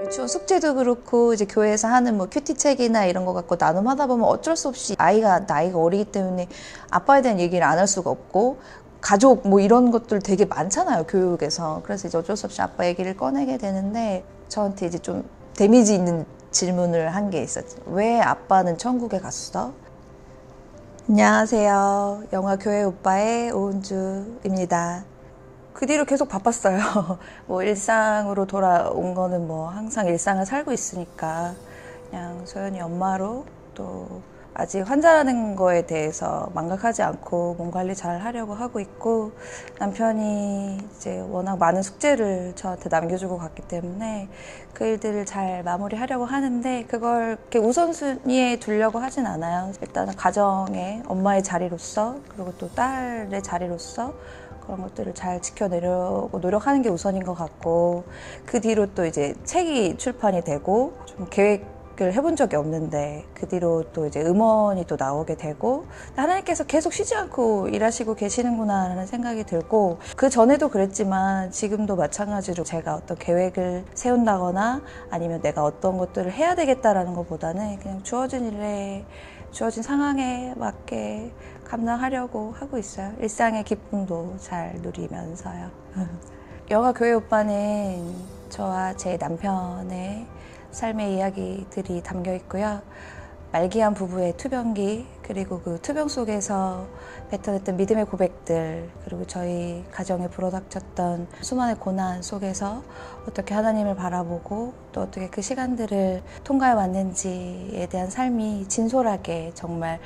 유치원 숙제도 그렇고 이제 교회에서 하는 뭐 큐티 책이나 이런 거 갖고 나눔하다 보면 어쩔 수 없이 나이가 어리기 때문에 아빠에 대한 얘기를 안 할 수가 없고 가족 뭐 이런 것들 되게 많잖아요, 교육에서. 그래서 이제 어쩔 수 없이 아빠 얘기를 꺼내게 되는데 저한테 이제 좀 데미지 있는 질문을 한 게 있었죠. 왜 아빠는 천국에 갔어? 안녕하세요. 영화 교회 오빠의 오은주입니다. 그 뒤로 계속 바빴어요. 뭐 일상으로 돌아온 거는 뭐 항상 일상을 살고 있으니까 그냥 소연이 엄마로 또 아직 환자라는 거에 대해서 망각하지 않고 몸 관리 잘 하려고 하고 있고 남편이 이제 워낙 많은 숙제를 저한테 남겨주고 갔기 때문에 그 일들을 잘 마무리하려고 하는데 그걸 이렇게 우선순위에 두려고 하진 않아요. 일단은 가정의 엄마의 자리로서 그리고 또 딸의 자리로서 그런 것들을 잘 지켜내려고 노력하는 게 우선인 것 같고 그 뒤로 또 이제 책이 출판이 되고 좀 계획을 해본 적이 없는데 그 뒤로 또 이제 음원이 또 나오게 되고 하나님께서 계속 쉬지 않고 일하시고 계시는구나 라는 생각이 들고 그 전에도 그랬지만 지금도 마찬가지로 제가 어떤 계획을 세운다거나 아니면 내가 어떤 것들을 해야 되겠다라는 것보다는 그냥 주어진 일에 주어진 상황에 맞게 감당하려고 하고 있어요. 일상의 기쁨도 잘 누리면서요. 영화 교회 오빠는 저와 제 남편의 삶의 이야기들이 담겨 있고요. 말기암 부부의 투병기 그리고 그 투병 속에서 뱉어냈던 믿음의 고백들 그리고 저희 가정에 불어닥쳤던 수많은 고난 속에서 어떻게 하나님을 바라보고 또 어떻게 그 시간들을 통과해 왔는지에 대한 삶이 진솔하게 정말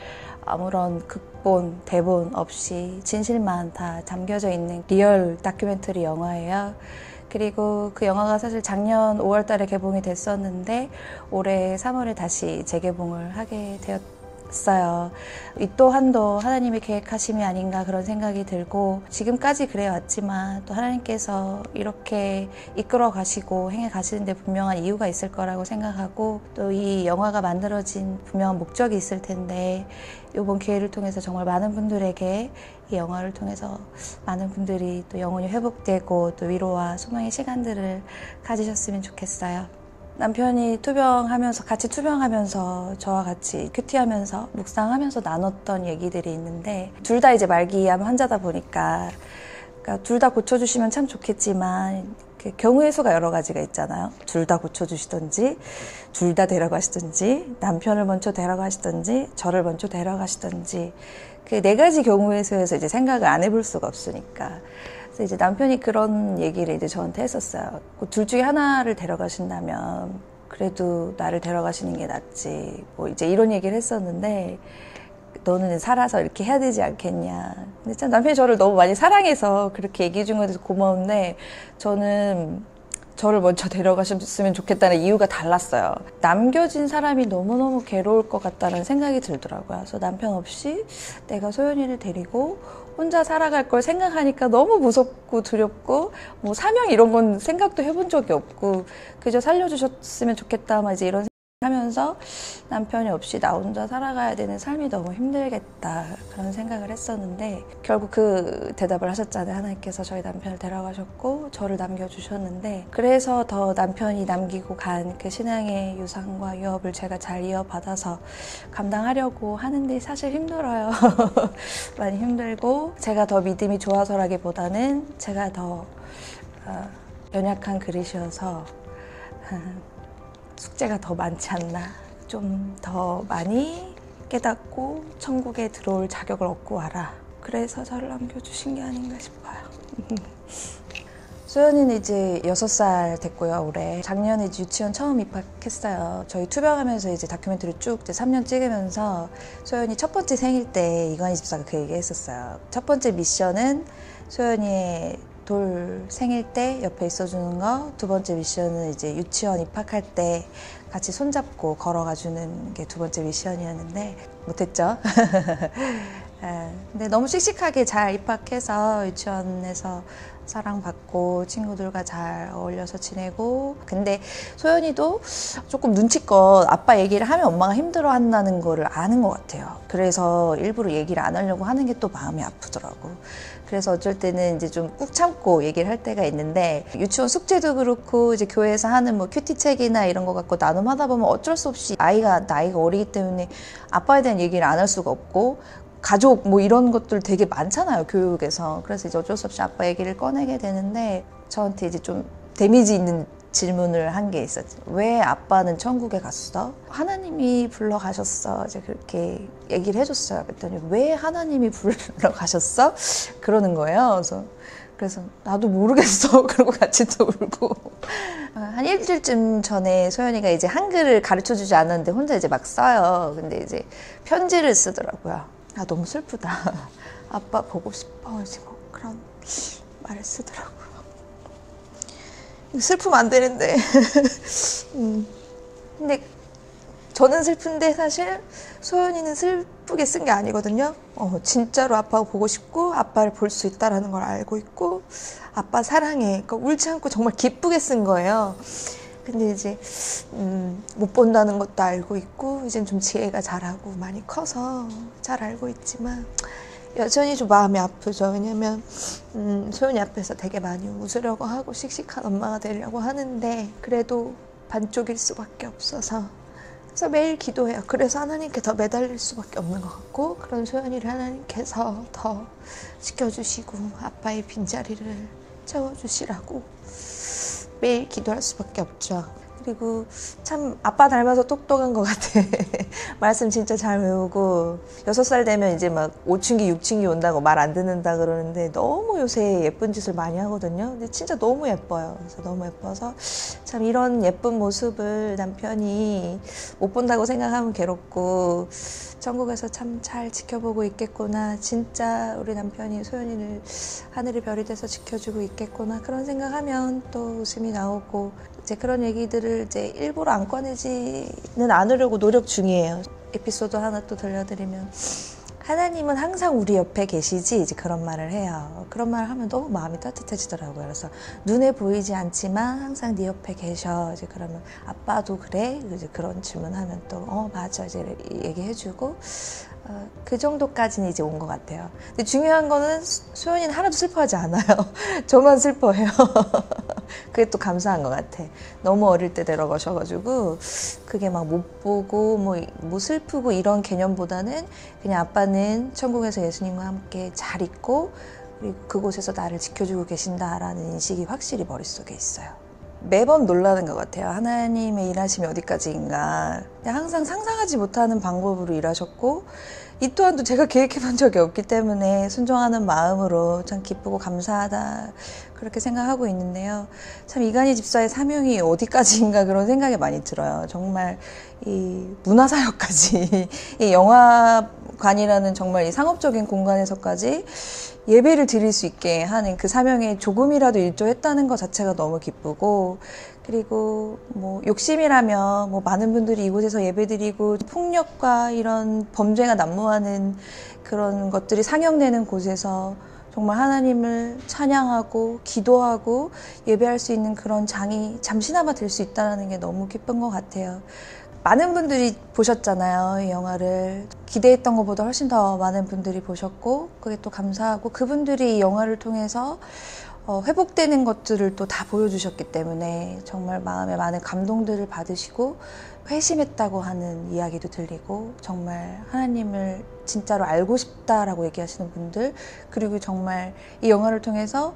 아무런 극본, 대본 없이 진실만 다 담겨져 있는 리얼 다큐멘터리 영화예요. 그리고 그 영화가 사실 작년 5월 달에 개봉이 됐었는데 올해 3월에 다시 재개봉을 하게 되었어요. 이 또한도 하나님의 계획하심이 아닌가 그런 생각이 들고 지금까지 그래 왔지만 또 하나님께서 이렇게 이끌어 가시고 행해 가시는데 분명한 이유가 있을 거라고 생각하고 또 이 영화가 만들어진 분명한 목적이 있을 텐데 이번 기회를 통해서 정말 많은 분들에게 이 영화를 통해서 많은 분들이 또 영혼이 회복되고 또 위로와 소망의 시간들을 가지셨으면 좋겠어요. 남편이 같이 투병하면서 저와 같이 큐티하면서 묵상하면서 나눴던 얘기들이 있는데 둘 다 이제 말기암 환자다 보니까 그러니까 둘 다 고쳐주시면 참 좋겠지만 경우의 수가 여러 가지가 있잖아요. 둘 다 고쳐주시든지 둘 다 데려가시든지 남편을 먼저 데려가시든지 저를 먼저 데려가시든지 그 네 가지 경우의 수에서 이제 생각을 안 해볼 수가 없으니까 그래서 이제 남편이 그런 얘기를 이제 저한테 했었어요. 둘 중에 하나를 데려가신다면 그래도 나를 데려가시는 게 낫지 뭐 이제 이런 얘기를 했었는데 너는 살아서 이렇게 해야 되지 않겠냐. 근데 참 남편이 저를 너무 많이 사랑해서 그렇게 얘기해 준 거에 대해서 고마운데 저는 저를 먼저 데려가셨으면 좋겠다는 이유가 달랐어요. 남겨진 사람이 너무너무 괴로울 것 같다는 생각이 들더라고요. 그래서 남편 없이 내가 소연이를 데리고 혼자 살아갈 걸 생각하니까 너무 무섭고 두렵고 뭐 사명 이런 건 생각도 해본 적이 없고 그저 살려주셨으면 좋겠다 막 이제 이런 하면서 남편이 없이 나 혼자 살아가야 되는 삶이 너무 힘들겠다 그런 생각을 했었는데 결국 그 대답을 하셨잖아요. 하나님께서 저희 남편을 데려가셨고 저를 남겨주셨는데 그래서 더 남편이 남기고 간 그 신앙의 유산과 유업을 제가 잘 이어받아서 감당하려고 하는데 사실 힘들어요. 많이 힘들고 제가 더 믿음이 좋아서라기보다는 제가 더 연약한 그릇이어서 숙제가 더 많지 않나. 좀 더 많이 깨닫고 천국에 들어올 자격을 얻고 와라. 그래서 저를 남겨주신 게 아닌가 싶어요. 소연이는 이제 6살 됐고요, 올해. 작년에 이제 유치원 처음 입학했어요. 저희 투병하면서 이제 다큐멘터리 쭉 이제 3년 찍으면서 소연이 첫 번째 생일 때 이관희 집사가 그 얘기 했었어요. 첫 번째 미션은 소연이의 돌 생일 때 옆에 있어주는 거, 두 번째 미션은 이제 유치원 입학할 때 같이 손잡고 걸어가 주는 게 두 번째 미션이었는데 못했죠. 예. 근데 너무 씩씩하게 잘 입학해서 유치원에서 사랑받고 친구들과 잘 어울려서 지내고. 근데 소연이도 조금 눈치껏 아빠 얘기를 하면 엄마가 힘들어한다는 거를 아는 것 같아요. 그래서 일부러 얘기를 안 하려고 하는 게 또 마음이 아프더라고. 그래서 어쩔 때는 이제 좀 꾹 참고 얘기를 할 때가 있는데, 유치원 숙제도 그렇고 이제 교회에서 하는 뭐 큐티 책이나 이런 거 갖고 나눔하다 보면 어쩔 수 없이 나이가 어리기 때문에 아빠에 대한 얘기를 안 할 수가 없고, 가족 뭐 이런 것들 되게 많잖아요, 교육에서. 그래서 이제 어쩔 수 없이 아빠 얘기를 꺼내게 되는데, 저한테 이제 좀 데미지 있는 질문을 한 게 있었죠. 왜 아빠는 천국에 갔어? 하나님이 불러가셨어. 이제 그렇게 얘기를 해줬어요. 그랬더니 왜 하나님이 불러가셨어? 그러는 거예요. 그래서 나도 모르겠어. 그러고 같이 또 울고. 한 일주일쯤 전에 소연이가 이제 한글을 가르쳐주지 않았는데 혼자 이제 막 써요. 근데 이제 편지를 쓰더라고요. 아, 너무 슬프다. 아빠 보고 싶어. 이제 뭐 그런 말을 쓰더라고요. 슬프면 안 되는데. 근데 저는 슬픈데 사실 소연이는 슬프게 쓴 게 아니거든요. 진짜로 아빠가 보고 싶고 아빠를 볼 수 있다는 걸 알고 있고 아빠 사랑해. 그러니까 울지 않고 정말 기쁘게 쓴 거예요. 근데 이제 못 본다는 것도 알고 있고 이젠 좀 지혜가 자라고 많이 커서 잘 알고 있지만 여전히 좀 마음이 아프죠. 왜냐면 소연이 앞에서 되게 많이 웃으려고 하고 씩씩한 엄마가 되려고 하는데 그래도 반쪽일 수밖에 없어서, 그래서 매일 기도해요. 그래서 하나님께 더 매달릴 수밖에 없는 것 같고, 그런 소연이를 하나님께서 더 지켜주시고 아빠의 빈자리를 채워주시라고 매일 기도할 수밖에 없죠. 그리고 참 아빠 닮아서 똑똑한 것 같아. 말씀 진짜 잘 외우고 6살 되면 이제 막 5층기 6층기 온다고 말 안 듣는다 그러는데 너무 요새 예쁜 짓을 많이 하거든요. 근데 진짜 너무 예뻐요. 그래서 너무 예뻐서 참 이런 예쁜 모습을 남편이 못 본다고 생각하면 괴롭고, 천국에서 참 잘 지켜보고 있겠구나, 진짜 우리 남편이 소연이를 하늘의 별이 돼서 지켜주고 있겠구나, 그런 생각하면 또 웃음이 나오고, 이제 그런 얘기들을 이제 일부러 안 꺼내지는 않으려고 노력 중이에요. 에피소드 하나 또 들려드리면, 하나님은 항상 우리 옆에 계시지, 이제 그런 말을 해요. 그런 말을 하면 너무 마음이 따뜻해지더라고요. 그래서 눈에 보이지 않지만 항상 네 옆에 계셔. 이제 그러면 아빠도 그래? 이제 그런 질문하면 또 맞아, 이제 얘기해주고, 그 정도까지는 이제 온 것 같아요. 근데 중요한 거는 소연이는 하나도 슬퍼하지 않아요. 저만 슬퍼해요. 그게 또 감사한 것 같아. 너무 어릴 때 데려가셔가지고 그게 막 못 보고 뭐 슬프고 이런 개념보다는 그냥 아빠는 천국에서 예수님과 함께 잘 있고 그리고 그곳에서 나를 지켜주고 계신다라는 인식이 확실히 머릿속에 있어요. 매번 놀라는 것 같아요. 하나님의 일하심이 어디까지인가. 항상 상상하지 못하는 방법으로 일하셨고, 이 또한도 제가 계획해본 적이 없기 때문에 순종하는 마음으로 참 기쁘고 감사하다, 그렇게 생각하고 있는데요. 참 이간희 집사의 사명이 어디까지인가 그런 생각이 많이 들어요. 정말 이 문화사역까지, 이 영화관이라는 정말 이 상업적인 공간에서까지 예배를 드릴 수 있게 하는 그 사명에 조금이라도 일조했다는 것 자체가 너무 기쁘고, 그리고 뭐 욕심이라면 뭐 많은 분들이 이곳에서 예배드리고 폭력과 이런 범죄가 난무하는 그런 것들이 상영되는 곳에서 정말 하나님을 찬양하고 기도하고 예배할 수 있는 그런 장이 잠시나마 될 수 있다는 게 너무 기쁜 것 같아요. 많은 분들이 보셨잖아요, 이 영화를. 기대했던 것보다 훨씬 더 많은 분들이 보셨고, 그게 또 감사하고, 그분들이 이 영화를 통해서 회복되는 것들을 또 다 보여주셨기 때문에 정말 마음에 많은 감동들을 받으시고 회심했다고 하는 이야기도 들리고, 정말 하나님을 진짜로 알고 싶다라고 얘기하시는 분들, 그리고 정말 이 영화를 통해서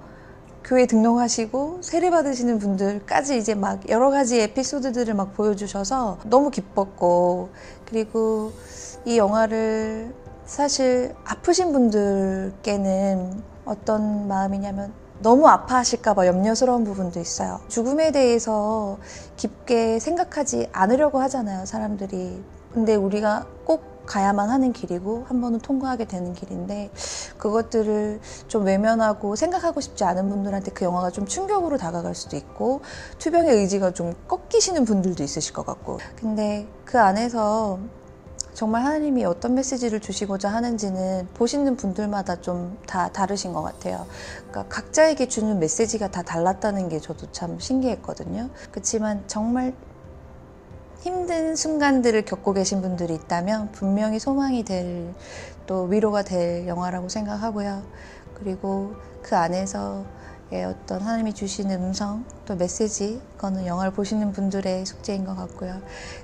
교회 등록하시고 세례 받으시는 분들까지 이제 막 여러 가지 에피소드들을 막 보여주셔서 너무 기뻤고, 그리고 이 영화를 사실 아프신 분들께는 어떤 마음이냐면 너무 아파하실까봐 염려스러운 부분도 있어요. 죽음에 대해서 깊게 생각하지 않으려고 하잖아요, 사람들이. 근데 우리가 꼭 가야만 하는 길이고 한 번은 통과하게 되는 길인데, 그것들을 좀 외면하고 생각하고 싶지 않은 분들한테 그 영화가 좀 충격으로 다가갈 수도 있고, 투병의 의지가 좀 꺾이시는 분들도 있으실 것 같고. 근데 그 안에서 정말 하나님이 어떤 메시지를 주시고자 하는지는 보시는 분들마다 좀 다 다르신 것 같아요. 그러니까 각자에게 주는 메시지가 다 달랐다는 게 저도 참 신기했거든요. 그렇지만 정말 힘든 순간들을 겪고 계신 분들이 있다면 분명히 소망이 될, 또 위로가 될 영화라고 생각하고요. 그리고 그 안에서 어떤 하나님이 주시는 음성, 또 메시지, 그거는 영화를 보시는 분들의 숙제인 것 같고요.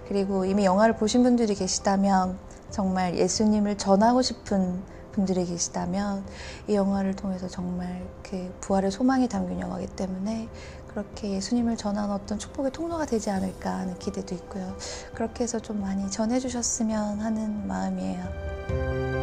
그리고 이미 영화를 보신 분들이 계시다면, 정말 예수님을 전하고 싶은 분들이 계시다면 이 영화를 통해서 정말 그 부활의 소망이 담긴 영화이기 때문에 그렇게 예수님을 전하는 어떤 축복의 통로가 되지 않을까 하는 기대도 있고요. 그렇게 해서 좀 많이 전해주셨으면 하는 마음이에요.